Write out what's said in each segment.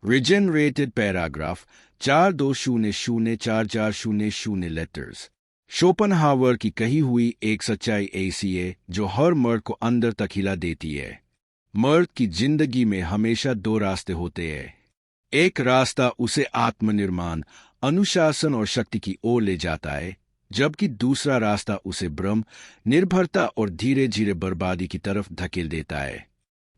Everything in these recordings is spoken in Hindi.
रिजेनरेटेड पैराग्राफ 42004400 लेटर्स। शोपेनहावर की कही हुई एक सच्चाई ऐसी है जो हर मर्द को अंदर तक हिला देती है। मर्द की जिंदगी में हमेशा दो रास्ते होते हैं। एक रास्ता उसे आत्मनिर्माण, अनुशासन और शक्ति की ओर ले जाता है, जबकि दूसरा रास्ता उसे भ्रम, निर्भरता और धीरे धीरे बर्बादी की तरफ धकेल देता है।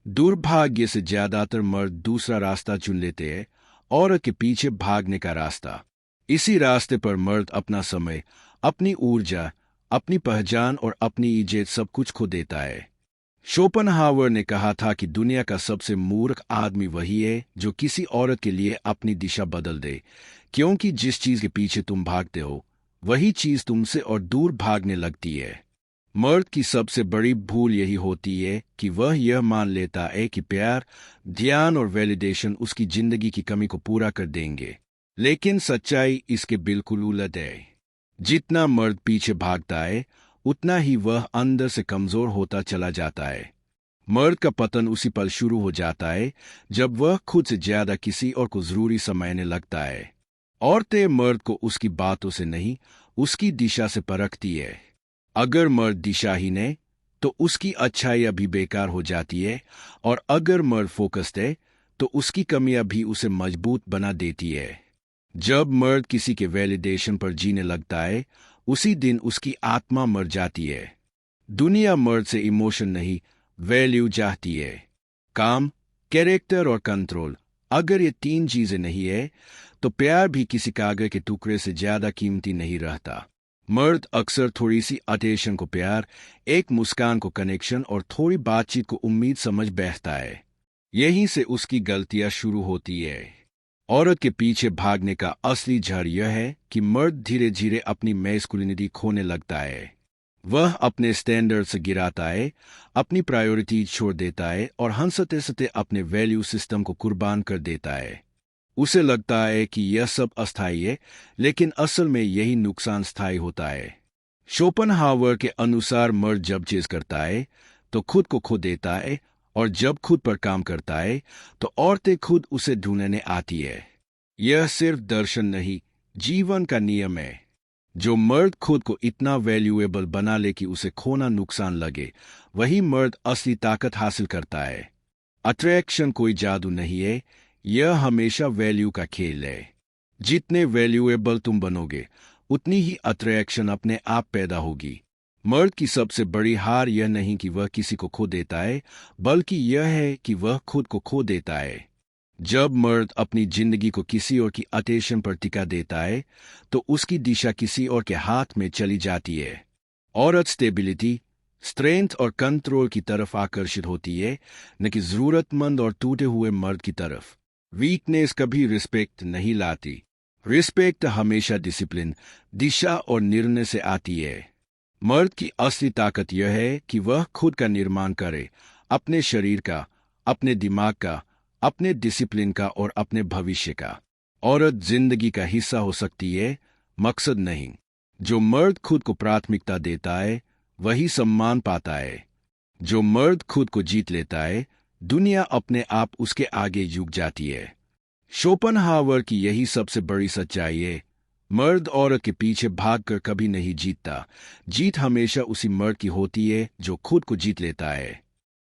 दुर्भाग्य से ज्यादातर मर्द दूसरा रास्ता चुन लेते हैं, औरत के पीछे भागने का रास्ता। इसी रास्ते पर मर्द अपना समय, अपनी ऊर्जा, अपनी पहचान और अपनी इज्जत सब कुछ खो देता है। शोपेनहावर ने कहा था कि दुनिया का सबसे मूर्ख आदमी वही है जो किसी औरत के लिए अपनी दिशा बदल दे, क्योंकि जिस चीज के पीछे तुम भागते हो वही चीज तुमसे और दूर भागने लगती है। मर्द की सबसे बड़ी भूल यही होती है कि वह यह मान लेता है कि प्यार, ध्यान और वैलिडेशन उसकी जिंदगी की कमी को पूरा कर देंगे, लेकिन सच्चाई इसके बिल्कुल उलट है। जितना मर्द पीछे भागता है उतना ही वह अंदर से कमजोर होता चला जाता है। मर्द का पतन उसी पल शुरू हो जाता है जब वह खुद से ज्यादा किसी और को जरूरी समझने लगता है। औरतें मर्द को उसकी बातों से नहीं, उसकी दिशा से परखती है। अगर मर्द दिशाहीन है तो उसकी अच्छाइयां भी बेकार हो जाती है, और अगर मर्द फोकस्ड है तो उसकी कमियां भी उसे मजबूत बना देती है। जब मर्द किसी के वैलिडेशन पर जीने लगता है उसी दिन उसकी आत्मा मर जाती है। दुनिया मर्द से इमोशन नहीं, वैल्यू चाहती है। काम, कैरेक्टर और कंट्रोल। अगर ये तीन चीजें नहीं है तो प्यार भी किसी कागज के टुकड़े से ज्यादा कीमती नहीं रहता। मर्द अक्सर थोड़ी सी अटेंशन को प्यार, एक मुस्कान को कनेक्शन और थोड़ी बातचीत को उम्मीद समझ बैठता है। यहीं से उसकी गलतियां शुरू होती है। औरत के पीछे भागने का असली जहर यह है कि मर्द धीरे धीरे अपनी मैस्कुलिनिटी खोने लगता है। वह अपने स्टैंडर्ड से गिराता है, अपनी प्रायोरिटी छोड़ देता है और हंसते हंसते अपने वैल्यू सिस्टम को कुर्बान कर देता है। उसे लगता है कि यह सब अस्थायी है, लेकिन असल में यही नुकसान स्थायी होता है। शोपेनहावर के अनुसार मर्द जब चीज करता है तो खुद को खो देता है, और जब खुद पर काम करता है तो औरतें खुद उसे ढूंढने आती है। यह सिर्फ दर्शन नहीं, जीवन का नियम है। जो मर्द खुद को इतना वैल्यूएबल बना ले कि उसे खोना नुकसान लगे, वही मर्द असली ताकत हासिल करता है। अट्रैक्शन कोई जादू नहीं है, यह हमेशा वैल्यू का खेल है। जितने वैल्यूएबल तुम बनोगे उतनी ही अट्रैक्शन अपने आप पैदा होगी। मर्द की सबसे बड़ी हार यह नहीं कि वह किसी को खो देता है, बल्कि यह है कि वह खुद को खो देता है। जब मर्द अपनी जिंदगी को किसी और की अटेंशन पर टिका देता है तो उसकी दिशा किसी और के हाथ में चली जाती है। औरत स्टेबिलिटी, स्ट्रेंथ और कंट्रोल की तरफ आकर्षित होती है, न कि जरूरतमंद और टूटे हुए मर्द की तरफ। वीकनेस कभी रिस्पेक्ट नहीं लाती। रिस्पेक्ट हमेशा डिसिप्लिन, दिशा और निर्णय से आती है। मर्द की असली ताकत यह है कि वह खुद का निर्माण करे, अपने शरीर का, अपने दिमाग का, अपने डिसिप्लिन का और अपने भविष्य का। औरत जिंदगी का हिस्सा हो सकती है, मकसद नहीं। जो मर्द खुद को प्राथमिकता देता है वही सम्मान पाता है। जो मर्द खुद को जीत लेता है, दुनिया अपने आप उसके आगे झुक जाती है। शोपेनहावर की यही सबसे बड़ी सच्चाई है। मर्द औरत के पीछे भागकर कभी नहीं जीतता। जीत हमेशा उसी मर्द की होती है जो खुद को जीत लेता है।